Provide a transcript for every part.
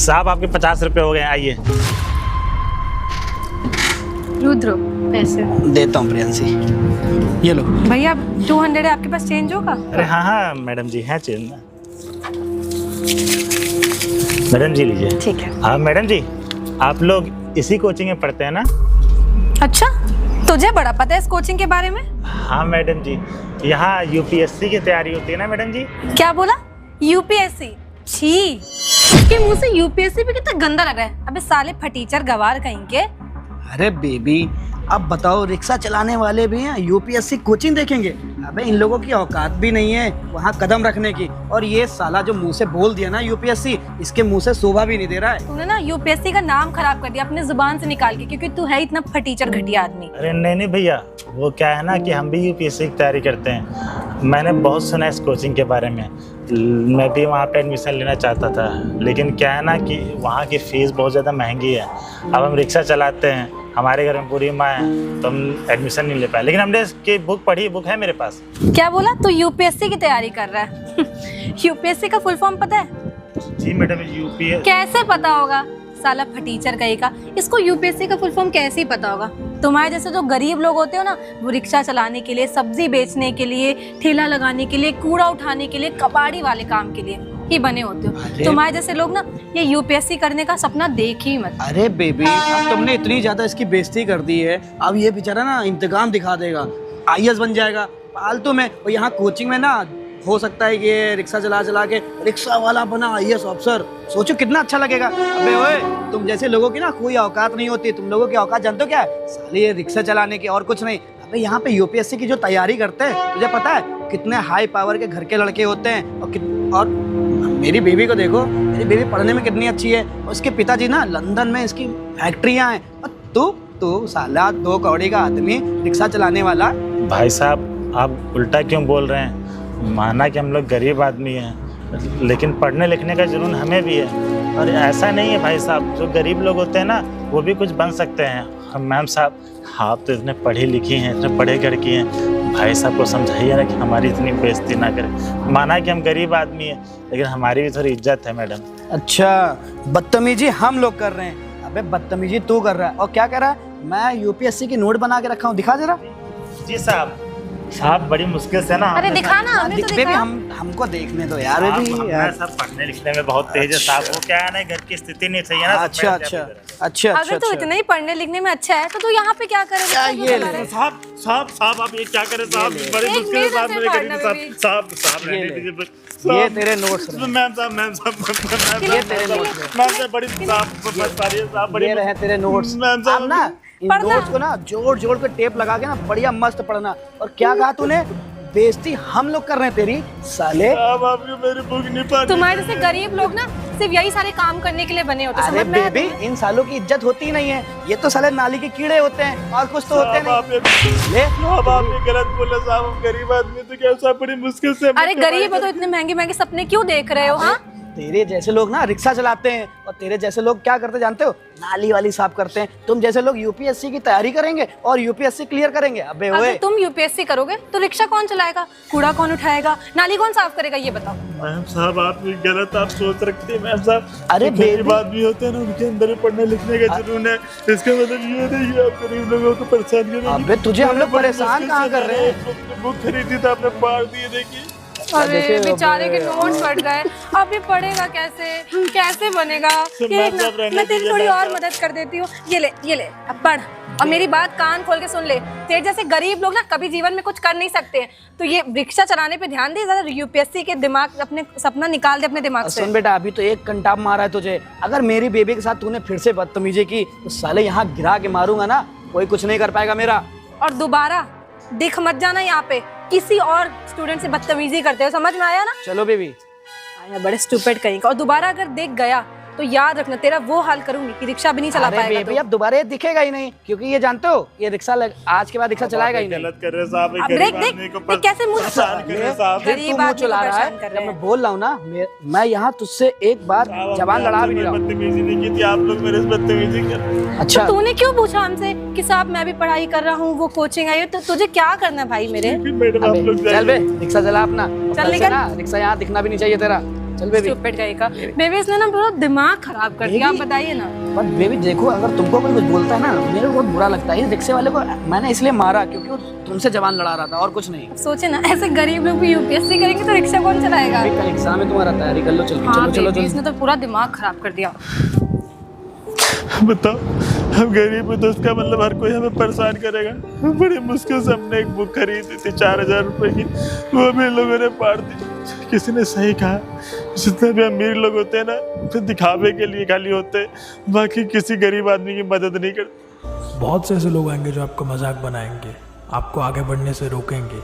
साहब आपके 50 रुपए हो गए, आइए। रुद्र पैसे देता हूँ प्रियंसी, ये लो। भैया 200 है आपके पास, चेंज होगा? अरे हाँ हाँ मैडम जी, है चेंज। मैडम जी लीजिए। ठीक है। हाँ मैडम जी, आप लोग इसी कोचिंग में पढ़ते हैं ना? अच्छा, तुझे बड़ा पता है इस कोचिंग के बारे में? हाँ मैडम जी, यहाँ यूपीएससी की तैयारी होती है ना मैडम जी? क्या बोला? यूपीएससी? छी, इसके मुंह से यूपीएससी भी कितना गंदा लग रहा है। अबे साले फटीचर गवार कहीं के। अरे बेबी, अब बताओ, रिक्शा चलाने वाले भी हैं, यूपीएससी कोचिंग देखेंगे? अबे इन लोगों की औकात भी नहीं है वहाँ कदम रखने की। और ये साला जो मुंह से बोल दिया ना यूपीएससी, इसके मुंह से शोभा भी नहीं दे रहा है। तूने ना यूपीएससी का नाम खराब कर दिया अपने जुबान से निकाल के, क्योंकि तू है इतना फटीचर घटिया आदमी। अरे नहीं भैया, वो क्या है ना कि हम भी यूपीएससी की तैयारी करते हैं। मैंने बहुत सुना इस कोचिंग के बारे में, मैं भी वहाँ पे एडमिशन लेना चाहता था, लेकिन क्या है ना कि वहाँ की फ़ीस बहुत ज़्यादा महंगी है। अब हम रिक्शा चलाते हैं, हमारे घर में पूरी माँ है, तो हम एडमिशन नहीं ले पाए। लेकिन हमने इसकी बुक पढ़ी, बुक है मेरे पास। क्या बोला? तू यूपीएससी की तैयारी कर रहा है? यूपीएससी का फुल फॉर्म पता है? जी मैडम, यूपीएससी कैसे पता होगा, साला फटीचर कहेगा। इसको यूपीएससी का फुल फॉर्म कैसे ही पता होगा? तुम्हारे जैसे जो गरीब लोग होते हो ना, वो रिक्शा चलाने के लिए, सब्जी बेचने के लिए, ठेला लगाने के लिए, कूड़ा उठाने के लिए, कबाड़ी वाले काम के लिए ही बने होते हो। तुम्हारे जैसे लोग ना ये यूपीएससी करने का सपना देख ही मत। अरे बेबी, अब तुमने इतनी ज्यादा इसकी बेइज्जती कर दी है, अब ये बेचारा ना इंतकाम दिखा देगा, आईएएस बन जाएगा फालतू में। और यहाँ कोचिंग में ना हो सकता है कि रिक्शा चला चला के रिक्शा वाला बना आईएएस ऑफिसर। सोचो कितना अच्छा लगेगा। अबे ओए, तुम जैसे लोगों की ना कोई औकात नहीं होती। तुम लोगों की औकात जानते हो क्या है? साले ये रिक्शा चलाने की, और कुछ नहीं। अबे यहाँ पे यूपीएससी की जो तैयारी करते हैं, तुझे पता है कितने हाई पावर के घर के लड़के होते हैं। और मेरी बेबी को देखो, मेरी बेबी पढ़ने में कितनी अच्छी है। और उसके पिताजी ना लंदन में इसकी फैक्ट्रियाँ हैं। और तू साला 2 कौड़ी का आदमी, रिक्शा चलाने वाला। भाई साहब, आप उल्टा क्यों बोल रहे हैं? माना कि हम लोग गरीब आदमी हैं, लेकिन पढ़ने लिखने का जुनून हमें भी है। और ऐसा नहीं है भाई साहब, जो गरीब लोग होते हैं ना, वो भी कुछ बन सकते हैं। हम मैम साहब, आप तो इतने पढ़ी लिखी हैं, इतने पढ़े घर की हैं, भाई साहब को समझाइए ना कि हमारी इतनी बेइज्जती ना करें। माना कि हम गरीब आदमी हैं, लेकिन हमारी भी थोड़ी इज्जत है मैडम। अच्छा, बदतमीजी हम लोग कर रहे हैं? अबे बदतमीजी तू कर रहा है। और क्या कर रहा है? मैं यूपीएससी की नोट बना के रखा हूँ, दिखा जरा। जी साहब, बड़ी मुश्किल से ना। अरे दिखाना, हमें तो बेबी, दिखा। हमको देखने दो यार। सब पढ़ने लिखने में बहुत तेज है साहब। वो क्या है ना, घर की स्थिति नहीं सही है ना। अच्छा अच्छा अच्छा। अगर तू इतना ही पढ़ने लिखने में अच्छा है तो तू यहाँ पे क्या करेगा? ये साहब आप ये क्या करें साहब? बड़ी मुश्किल से साहब मेरे करीब साहब ये तेरे नोट्स मैम साहब ये तेरे नोट्स मैम साहब बड़ी साहब बड़ी ये रहे तेरे नोट्स। मैम अब ना इन नोट्स को ना जोड़ जोड़ के टेप लगा के ना बढ़िया मस्त पढ़ना। और क्या कहा तूने? बेइज्जती हम लोग कर रहे हैं तेरी, साले। अब आपको मेरी बुक नहीं पढ़नी। तुम्हारे जैसे गरीब लोग ना सिर्फ यही सारे काम करने के लिए बने होते हैं। अरे समझ में आया? बेबी, इन सालों की इज्जत होती ही नहीं है। ये तो साले नाली के कीड़े होते हैं, और कुछ तो होते नहीं। ले आप ये गलत बोले साहब, हम गरीब आदमी तो कैसा बड़ी मुश्किल से। अरे गरीब हो तो इतने महंगे महंगे सपने क्यों देख रहे हो? हाँ, तेरे जैसे लोग ना रिक्शा चलाते हैं, और तेरे जैसे लोग क्या करते जानते हो? नाली वाली साफ करते हैं। तुम जैसे लोग यूपीएससी की तैयारी करेंगे और यूपीएससी क्लियर करेंगे। अबे ओए, अगर तुम यूपीएससी करोगे तो रिक्शा कौन चलाएगा, कूड़ा कौन उठाएगा, नाली कौन साफ करेगा, ये बताओ। मैम साहब, आप ये गलत आप सोच रखते हैं मैम साहब। अरे गरीब आदमी होते हैं ना, उनके अंदर भी पढ़ने लिखने का जुनून है। इसका मतलब ये नहीं है आप गरीब लोगों को परेशान करेंगे। अबे तुझे हम लोग परेशान कहाँ कर रहे हैं? बुक खरीदी तो आपने मार दी, देखिए। अरे बेचारे के नोट्स फट गए, अब ये पढ़ेगा कैसे, कैसे बनेगा? ये मैं तेरी थोड़ी और मदद कर देती हूँ। ये ले अब पढ़, और मेरी बात कान खोल के सुन ले। तेरे जैसे गरीब लोग ना कभी जीवन में कुछ कर नहीं सकते हैं, तो ये रिक्शा चलाने पे ध्यान दे, ज़रा यूपीएससी के दिमाग, अपने सपना निकाल दे अपने दिमाग से। सुन बेटा, अभी तो एक कंटाप मारा है तुझे। अगर मेरी बेबी के साथ तूने फिर से बदतमीजी की तो साले यहाँ गिरा के मारूंगा ना, कोई कुछ नहीं कर पाएगा मेरा। और दोबारा दिख मत जाना यहाँ पे, किसी और स्टूडेंट से बदतमीजी करते हो, समझ में आया ना? चलो बेबी। आया बड़े स्टूपिड कहीं का। और दोबारा अगर देख गया तो याद रखना, तेरा वो हाल करूंगी कि रिक्शा भी नहीं चला पाएगा। बेबी, अब दोबारा ये दिखेगा ही नहीं, क्योंकि ये जानते हो ये रिक्शा आज के बाद रिक्शा चलाएगा ही नहीं। गलत कर रहे साहब, अब देख कैसे मुंह गरीब आदमी चला रहा है। जब मैं बोल रहा हूँ ना, मैं यहाँ तुझसे एक बार जवान लड़ा भी नहीं रहा हूँ। बदतमीजी नहीं की थी, आप लोग मेरे से बदतमीजी कर। अच्छा, तो तूने क्यों पूछा हमसे कि साहब मैं भी पढ़ाई कर रहा हूँ, वो कोचिंग आई है, तो तुझे क्या करना है भाई मेरे? मैडम आप लोग चल बे, रिक्शा चला अपना। चल निकल। रिक्शा यहाँ दिखना भी नहीं चाहिए तेरा। चल बेबी। स्टूपिड गाय का बेबी, इसने ना पूरा दिमाग खराब कर दिया। आप बताइए ना। पर बेबी देखो, अगर तुमको कोई कुछ बोलता है ना, मेरे को बहुत बुरा लगता है। इस रिक्शे वाले को मैंने इसलिए मारा क्योंकि वो तुमसे जबान लड़ा रहा था और कुछ नहीं। सोचे ना, ऐसे गरीब लोग भी यूपीएससी करेंगे तो रिक्शा कौन चलाएगा? कल एग्जाम है तुम्हारा, तैयारी कर लो। चलो हाँ चलो चलो बेबी, इसने तो पूरा दिमाग खराब कर दिया। बताओ, हम गरीब हैं तो उसका मतलब हर कोई हमें परेशान करेगा। बड़ी मुश्किल से हमने एक बुक खरीदी थी 4000 रुपए की, वो भी इन लोगों ने फाड़ दी। किसी ने सही कहा, जितने भी अमीर लोग होते हैं ना, तो दिखावे के लिए खाली होते हैं, बाकी किसी गरीब आदमी की मदद नहीं करते। बहुत से ऐसे लोग आएंगे जो आपको मजाक बनाएंगे, आपको आगे बढ़ने से रोकेंगे,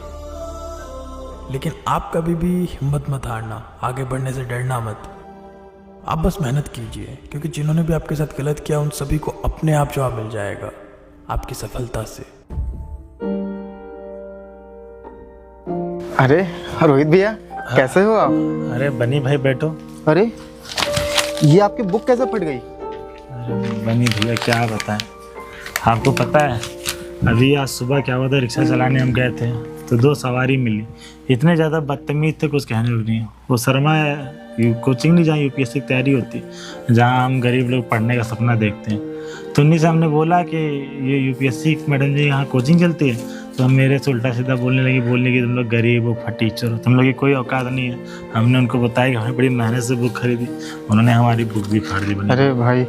लेकिन आप कभी भी हिम्मत मत हारना, आगे बढ़ने से डरना मत। आप बस मेहनत कीजिए, क्योंकि जिन्होंने भी आपके साथ गलत किया उन सभी को अपने आप जवाब मिल जाएगा आपकी सफलता से। अरे रोहित भैया, कैसे हो आप? अरे बनी भाई बैठो। अरे ये आपकी बुक कैसे फट गई? अरे बनी भैया क्या बताएं, आपको पता है अभी आज सुबह क्या हुआ था, रिक्शा चलाने हम गए थे तो 2 सवारी मिली, इतने ज़्यादा बदतमीज थे कुछ कहने को नहीं। वो शर्मा कोचिंग नहीं जहाँ यूपीएससी की तैयारी होती है, जहाँ हम गरीब लोग पढ़ने का सपना देखते हैं, तो उन्हीं से हमने बोला कि ये यूपीएससी मैडम जी यहाँ कोचिंग चलती है, तो हम मेरे से उल्टा सीधा बोलने कि तुम लोग गरीब हो, टीचर हो, तुम लोग की कोई औकात नहीं है। हमने उनको बताया कि हमने बड़ी मेहनत से बुक खरीदी, उन्होंने हमारी बुक भी फाड़ दी। अरे भाई,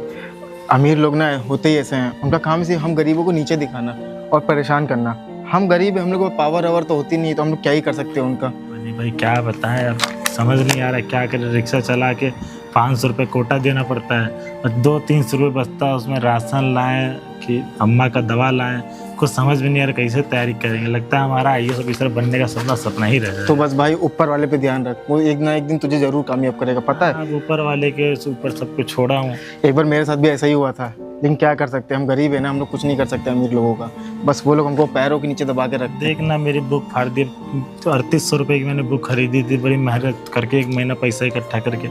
अमीर लोग ना होते ही ऐसे हैं, उनका काम सिर्फ हम गरीबों को नीचे दिखाना और परेशान करना। हम गरीब हैं, हम लोग को पावर वावर तो होती नहीं है, तो हम लोग क्या ही कर सकते हैं उनका। भाई क्या बताएं, अब समझ नहीं आ रहा क्या करें। रिक्शा चला के 500 रुपये कोटा देना पड़ता है और 200-300 रुपये बचता है, उसमें राशन लाएं कि अम्मा का दवा लाएं, कुछ समझ में नहीं आ रहा कैसे तैयारी करेंगे। लगता है हमारा आईएएस ऑफिसर बनने का सपना ही रह जाए। तो बस भाई ऊपर वाले पे ध्यान रख, वो एक ना एक दिन तुझे जरूर कामयाब करेगा, पता है। अब ऊपर वाले के ऊपर सब कुछ छोड़ा हूँ। एक बार मेरे साथ भी ऐसा ही हुआ था, लेकिन क्या कर सकते हैं, हम गरीब है ना, हम लोग कुछ नहीं कर सकते अमीर लोगों का। बस वो लोग हमको पैरों के नीचे दबा के रखते। देखना मेरी बुक फाड़ दी, तो 3800 रुपये की मैंने बुक खरीदी थी, बड़ी मेहनत करके 1 महीना पैसा इकट्ठा करके,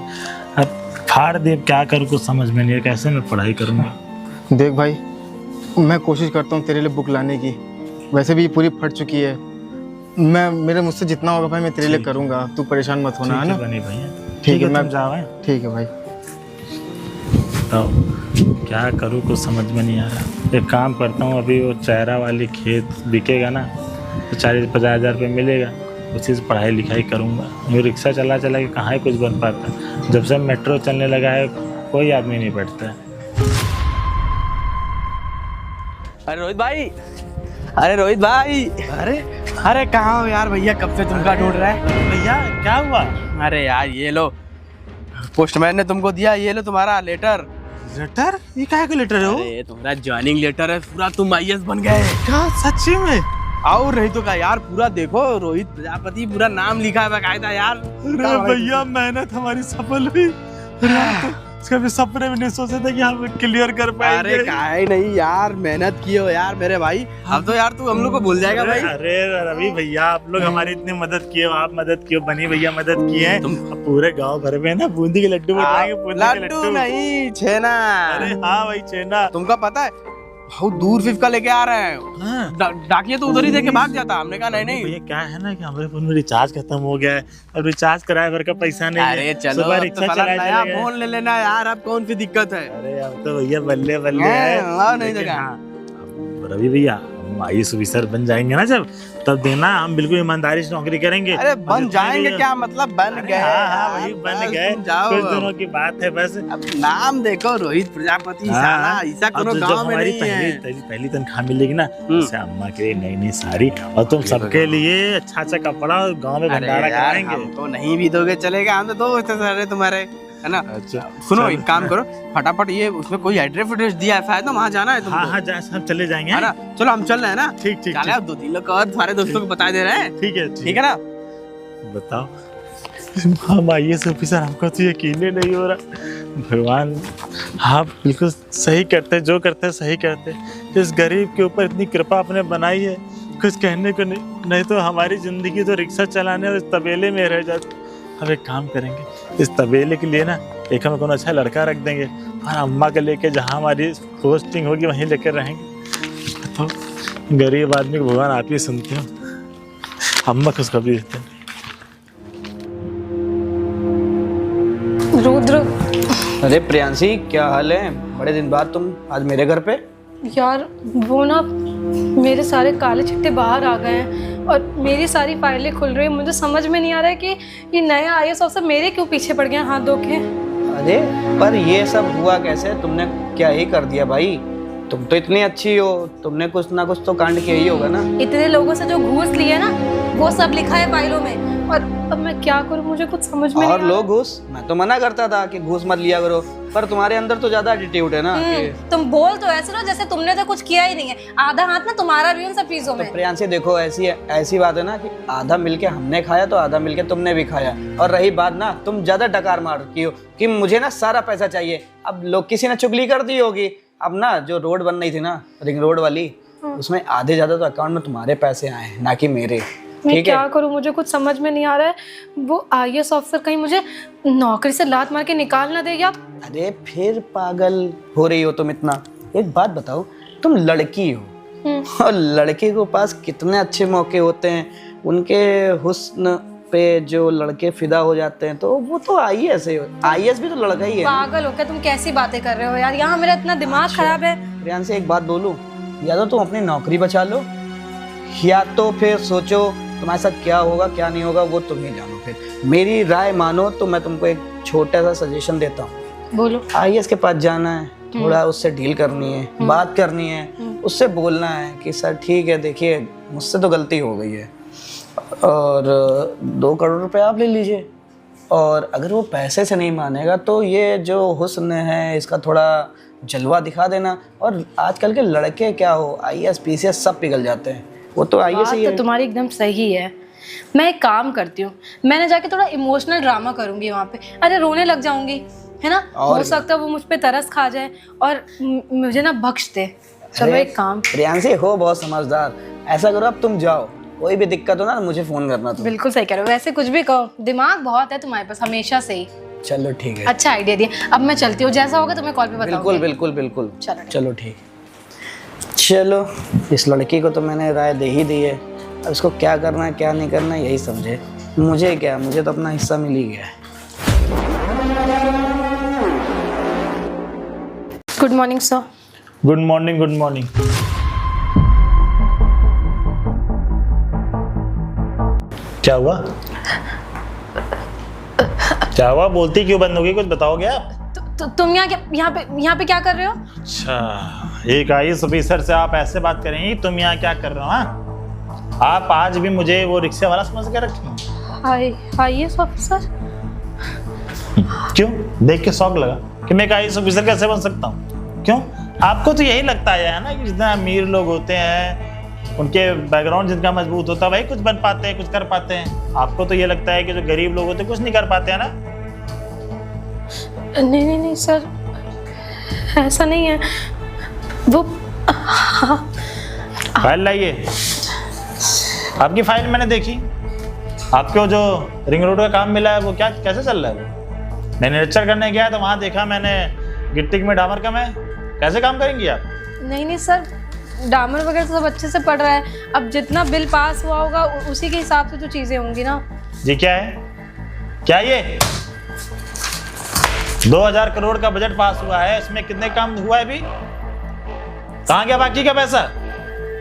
अब फाड़ दी। क्या करूँ कुछ समझ में नहीं है, कैसे मैं पढ़ाई करूँगा। देख भाई, मैं कोशिश करता हूँ तेरे लिए बुक लाने की, वैसे भी पूरी फट चुकी है। मेरे मुझसे जितना होगा भाई मैं तेरे लिए करूँगा, तू परेशान मत होना, है ना। बनी भैया ठीक है, मैं जाओ। ठीक है भाई। तो क्या करूँ कुछ समझ में नहीं आ रहा। एक काम करता हूँ, अभी वो चेहरा वाली खेत बिकेगा ना तो 40-50 हज़ार रुपये मिलेगा, उसी से पढ़ाई लिखाई करूँगा। ये रिक्शा चला के कहाँ ही कुछ बन पाता। जब से मेट्रो चलने लगा है कोई आदमी नहीं बैठता है। अरे रोहित भाई, अरे रोहित भाई, अरे कहाँ हो यार? भैया कब से तुमका ढूंढ रहा है। भैया क्या हुआ? अरे यार ये लो, पोस्टमैन ने तुमको दिया, ये लो तुम्हारा लेटर। लेटर? ये क्या का लेटर है? अरे तुम्हारा ज्वाइनिंग लेटर है, पूरा तुम आईएएस बन गए। क्या सच्ची में? और नहीं तो क्या यार, पूरा देखो रोहित प्रजापति पूरा नाम लिखा है बकायदा यार। अरे भैया मेहनत हमारी सफल हुई। कभी सपने में नहीं सोचे थे कि हम क्लियर कर पाएंगे। अरे काहे नहीं यार, मेहनत किए हो यार मेरे भाई। अब तो यार तू हम लोग को भूल जाएगा भाई। अरे रवि भैया, आप लोग हमारी इतनी मदद किए, आप मदद किए, बनी भैया मदद किए हैं। अब पूरे गांव भर में ना बूंदी के लड्डू बटाएंगे। लड्डू नहीं, छेना। अरे हाँ भाई, छेना। तुमको पता है बहुत दूर फिफ्का लेके आ रहे हैं। हाँ। डाकिया तो उधर ही देके भाग जाता। हमने कहा नहीं भैया क्या है ना कि हमारे फोन में रिचार्ज खत्म हो गया है, अब रिचार्ज कराए भर का पैसा नहीं है। अरे चलो सुबह अब रिक्शा तो साला चलाए नया चले गए। फोन ले लेना यार, अब कौन सी दिक्कत है। अरे अब तो भैया बल्ले बल्ले है। हाँ, नहीं तो लेकिन क्या। हाँ, अब रवि भैया हम आईएएस ऑफिसर बन जाएंगे ना जब, तब देना हम बिल्कुल ईमानदारी से नौकरी करेंगे। अरे बन जाएंगे क्या मतलब, बन गए। हाँ वही बन बस गए, तुम जाओ। कुछ दिनों की बात है बस। अब नाम देखो रोहित प्रजापति, हाँ, साला ऐसा अब कोनो तो जब गांव में हमारी नहीं है। पहली तनख्वाह मिलेगी ना, जैसे अम्मा के लिए नई नई साड़ी और तुम सबके लिए अच्छा अच्छा कपड़ा और गांव में अरे भंडारा यार कराएंगे। हम तो नहीं भी दोगे चलेगा, हम तो दोस्त हैं सारे तुम्हारे, है ना। अच्छा सुनो एक काम करो, फटाफट ये उसमें कोई एड्रेस दिया है शायद ना, वहाँ जाना है तुमको। हाँ हाँ हम चले जाएंगे। है ना, चलो हम चल रहे हैं ना। ठीक ठीक चले, अब 2-3 लोग और तुम्हारे दोस्तों को बता दे रहे हैं। ठीक है ठीक है ना। बताओ, हम आईएएस ऑफिसर, हमको तो यकीन ही नहीं हो रहा। भगवान आप बिल्कुल सही करते, जो करते सही करते। इस गरीब के ऊपर इतनी कृपा आपने बनाई है, कुछ कहने को नहीं तो हमारी ज़िंदगी तो रिक्शा चलाने और इस तबेले में रह जाती। हम एक काम करेंगे, इस तबेले के लिए ना एक हम कौन अच्छा लड़का रख देंगे और अम्मा के लेके जहाँ हमारी पोस्टिंग होगी वहीं लेकर रहेंगे। तो गरीब आदमी को भगवान आप ही सुनते हो, अम्मा खुशखबरी देते हैं। अरे प्रियांशी, क्या हाल है? बड़े दिन बाद तुम आज मेरे घर पे। यार वो ना मेरे सारे काले चिट्टे बाहर आ गए हैं और मेरी सारी फाइलें खुल रही हैं। मुझे समझ में नहीं आ रहा है कि ये नया आईएएस अफसर मेरे क्यों पीछे पड़ गया हाथ धो के। अरे पर ये सब हुआ कैसे? तुमने क्या ही कर दिया भाई? तुम तो इतनी अच्छी हो, तुमने कुछ ना कुछ तो कांड किया ही होगा ना। इतने लोगों से जो घूस लिए ना वो सब लिखा है फाइलों में, और अब मैं क्या करूं, मुझे कुछ समझ में नहीं आ और रहा। लोग घूस, मैं तो मना करता था कि घूस मत लिया करो, पर तुम्हारे अंदर तो ज्यादा एटीट्यूड है ना कि तुम बोल तो ऐसे रहो जैसे तुमने तो कुछ किया ही नहीं है। आधा हाथ ना तुम्हारा भी उन सब चीजों तो में। प्रियांशी देखो, ऐसी बात है ना कि आधा मिलके हमने खाया तो आधा मिलके तुमने भी खाया। और रही बात ना, तुम ज्यादा डकार मार रही हो कि मुझे ना सारा पैसा चाहिए। अब लोग किसी ने चुगली कर दी होगी। अब ना जो रोड बन रही थी ना, रिंग रोड वाली, उसमें आधे ज्यादा तो अकाउंट में तुम्हारे पैसे आए ना कि मेरे। मैं क्या करूं, मुझे कुछ समझ में नहीं आ रहा है। वो आईएएस ऑफिसर कहीं मुझे नौकरी से लात मार के निकाल ना देगा। अरे फिर पागल हो रही हो तुम इतना। एक बात बताओ, तुम लड़की हो और लड़के के पास कितने अच्छे मौके होते हैं, उनके हुस्न पे जो लड़के फिदा हो जाते हैं, तो वो तो आईएएस है। आईएएस भी तो लड़का ही है। पागल हो क्या तुम? कैसी बातें कर रहे हो यार, यहाँ मेरा इतना दिमाग खराब है। प्रियांशी एक बात बोलूं, या तो तुम अपनी नौकरी बचा लो, या तो फिर सोचो तुम्हारे साथ क्या होगा क्या नहीं होगा वो तुम ही जानो। फिर मेरी राय मानो तो मैं तुमको एक छोटा सा सजेशन देता हूँ। बोलो। आईएएस के पास जाना है, थोड़ा उससे डील करनी है, बात करनी है, उससे बोलना है कि सर ठीक है, देखिए मुझसे तो गलती हो गई है और 2 करोड़ रुपए आप ले लीजिए। और अगर वो पैसे से नहीं मानेगा तो ये जो हुस्न है इसका थोड़ा जलवा दिखा देना। और आजकल के लड़के क्या हो, आईएएस पीसीएस सब पिघल जाते हैं, वो तो आईएएस ही है। तो तुम्हारी एकदम सही है। मैं एक काम करती हूँ, मैंने जाके थोड़ा इमोशनल ड्रामा करूंगी वहाँ पे। अरे रोने लग जाऊंगी, है ना? हो सकता है वो मुझ पे तरस खा जाए और मुझे ना बख्श दे। चलो एक काम। प्रियांशी हो बहुत समझदार, ऐसा करो अब तुम जाओ, कोई भी दिक्कत हो ना मुझे फोन करना। तुम बिल्कुल सही कह रहे हो, वैसे कुछ भी कहो, दिमाग बहुत है तुम्हारे पास हमेशा से ही। चलो ठीक है, अच्छा आइडिया दिया। अब मैं चलती हूँ, जैसा होगा तुम्हें कॉल पे बताऊंगी। बिल्कुल बिल्कुल बिल्कुल। चलो ठीक है। चलो इस लड़की को तो मैंने राय दे ही दी है, अब इसको क्या करना है क्या नहीं करना है यही समझे। मुझे क्या, मुझे तो अपना हिस्सा मिल ही गया है। Good morning sir. Good morning, good morning. क्या हुआ? क्या हुआ? बोलती क्यों बंद हो गई? कुछ बताओगे आप? तुम यहाँ पे क्या कर रहे हो? अच्छा, एक आईएएस ऑफिसर से आप ऐसे बात करेंगी? तुम यहाँ क्या कर रहे हो? हाँ, आप आज भी मुझे वो रिक्शा वाला समझ के रखी? IAS officer? क्यों? देख के शौक लगा कि मैं एक आईएएस ऑफिसर कैसे बन सकता हूँ? क्यों? आपको तो यही लगता है ना कि जितने अमीर लोग होते हैं, उनके बैकग्राउंड जिनका मजबूत होता है, वही कुछ बन पाते हैं, कुछ कर पाते हैं। आपको तो ये लगता है कि जो गरीब लोग होते हैं कुछ नहीं कर पाते हैं ना? नहीं सर, ऐसा नहीं है। वो फाइल लाइए। आपकी फाइल मैंने देखी। आपको जो रिंग रोड का काम मिला है वो क्या कैसे चल रहा है? वो मैं निरीक्षण करने गया तो वहाँ देखा मैंने गिट्टी में डामर कम है। कैसे काम करेंगी आप? नहीं सर, डामर वगैरह तो सब अच्छे से पड़ रहा है। अब जितना बिल पास हुआ होगा उसी के हिसाब से तो चीजें होंगी ना। जी क्या है? क्या ये 2000 करोड़ का बजट पास हुआ है, इसमें कितने काम हुआ है अभी? कहाँ गया बाकी का पैसा?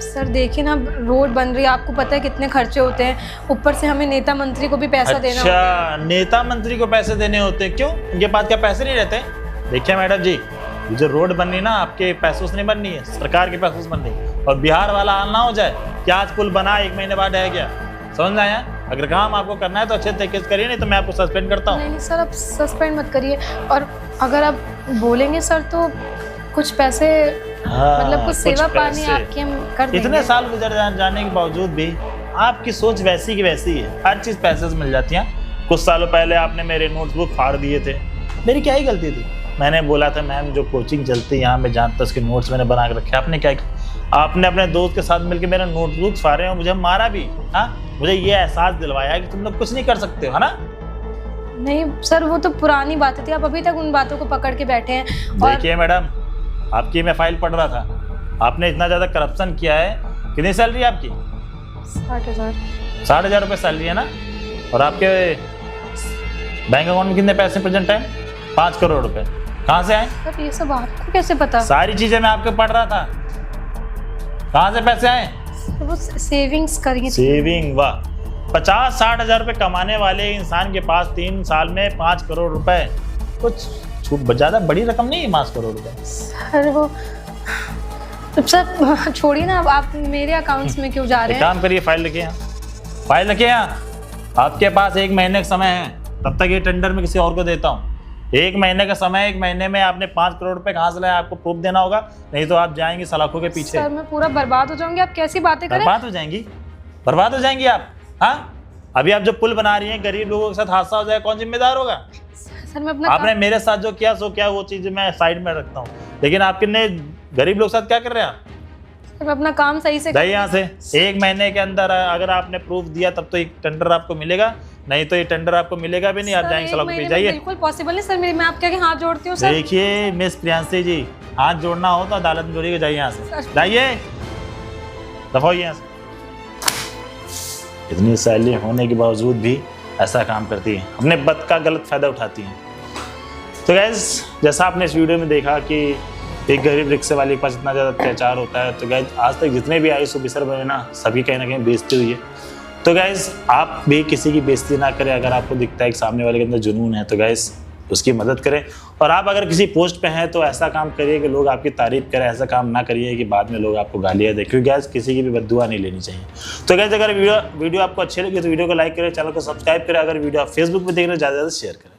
सर देखिए ना, रोड बन रही है, आपको पता है कितने खर्चे होते हैं, ऊपर से हमें नेता मंत्री को भी पैसा देना होता है। अच्छा, नेता मंत्री को पैसे देने होते हैं? क्यों, उनके पास क्या पैसे नहीं रहते? देखिए मैडम जी, ये जो रोड बन रही ना आपके पैसों से नहीं बन रही है, सरकार के पैसों से बन रही है। और बिहार वाला हाल ना हो जाए कि आज पुल बना 1 महीने बाद रह गया। समझ आया? अगर काम आपको करना है तो अच्छे तरीके से करिए, नहीं तो मैं आपको सस्पेंड करता हूँ। नहीं सर, आप सस्पेंड मत करिए। और अगर आप बोलेंगे सर तो कुछ पैसे, मतलब कुछ सेवा पानी आपकी हम कर देंगे। इतने साल गुजर जाने के बावजूद भी आपकी सोच वैसी की वैसी है। हर चीज पैसे से मिल जाती है। कुछ सालों पहले आपने मेरे नोटबुक फाड़ दिए थे, मेरी क्या ही गलती थी? मैंने बोला था मैम जो कोचिंग चलती है यहाँ में जहाँ तक के नोट्स मैंने बना के रखे। आपने क्या किया? आपने अपने दोस्त के साथ मिलकर मेरा नोटबुक फाड़े और मुझे मारा भी। हाँ, मुझे ये एहसास दिलवाया कि तुम लोग कुछ नहीं कर सकते हो, है ना? नहीं सर, वो तो पुरानी बातें थी, आप अभी तक उन बातों को पकड़ के बैठे हैं। देखिए मैडम, आपकी मैं फाइल पढ़ रहा था, आपने इतना ज्यादा करप्शन किया है। कितनी सैलरी है आपकी? 60,000। 60,000 रुपये सैलरी है ना? और आपके बैंक अकाउंट में कितने पैसे प्रेजेंट टाइम? 5 करोड़ रुपए। कहाँ से आए? सर ये सब आपको कैसे पता? सारी चीजें मैं आपके पढ़ रहा था। कहाँ से पैसे आए? वो सेविंग्स करिए। सेविंग? वाह, 50-60 हजार रुपए कमाने वाले इंसान के पास 3 साल में 5 करोड़ रुपए, कुछ ज्यादा बड़ी रकम नहीं है 5 करोड़ रुपए। सर वो सर छोड़िए ना, अब आप मेरे अकाउंट्स में क्यों जा रहे एक हैं? काम करिए, फाइल रखिए यहाँ, फाइल रखिए यहाँ। आपके पास 1 महीने का समय है, तब तक ये टेंडर में किसी और को देता हूँ। 1 महीने का समय, 1 महीने में आपने 5 करोड़ रुपए कहाँ से लाया, आपको प्रूफ देना होगा, नहीं तो आप जाएंगे सलाखों के पीछे। सर मैं पूरा बर्बाद हो जाऊंगी, आप कैसी बातें करें? बर्बाद हो जाएंगी? बर्बाद हो जाएंगी आप? हाँ, अभी आप जो पुल बना रही हैं, गरीब लोगों के साथ हादसा हो जाए, कौन जिम्मेदार होगा? सर मैं अपना आपने मेरे साथ जो किया सो क्या, वो चीज़ मैं साइड में रखता हूँ, लेकिन आपके ने गरीब लोग साथ क्या कर रहे हैं आप? सर मैं अपना काम सही से जाइए यहाँ से। 1 महीने के अंदर अगर आपने प्रूफ दिया तब तो एक टेंडर आपको मिलेगा, नहीं तो ये टेंडर आपको मिलेगा भी नहीं। आप सर, जाएंगे 1 सलाखों पे, महीने में जाइए। बिल्कुल पॉसिबल नहीं सर, मैं आपके आगे हाथ जोड़ती हूँ सर। देखिए मिस प्रियांशी जी, हाथ जोड़ना हो तो अदालत में जोड़िए, जाइए यहाँ से, जाइए, दफा होइए यहाँ से। इतनी सैलरी होने के बावजूद भी ऐसा काम करती है, अपने बद का गलत फायदा उठाती हैं। तो गैस, जैसा आपने इस वीडियो में देखा कि एक गरीब रिक्शे वाले के पास इतना ज़्यादा अत्याचार होता है, तो गैस आज तक जितने भी आयुष ऑफिसर बने ना, सभी कहीं ना कहीं बेइज्जती हुई है। तो गैस आप भी किसी की बेइज्जती ना करें। अगर आपको दिखता है कि सामने वाले के अंदर जुनून है तो गैस उसकी मदद करें। और आप अगर किसी पोस्ट पे हैं तो ऐसा काम करिए कि लोग आपकी तारीफ करें, ऐसा काम ना करिए कि बाद में लोग आपको गालियाँ दें, क्योंकि गैस किसी की भी बद्दुआ नहीं लेनी चाहिए। तो गैस अगर वीडियो आपको अच्छी लगी तो वीडियो को लाइक करें, चैनल को सब्सक्राइब करें। अगर वीडियो आप फेसबुक पर देख रहे हैं ज़्यादा से ज़्यादा शेयर करें।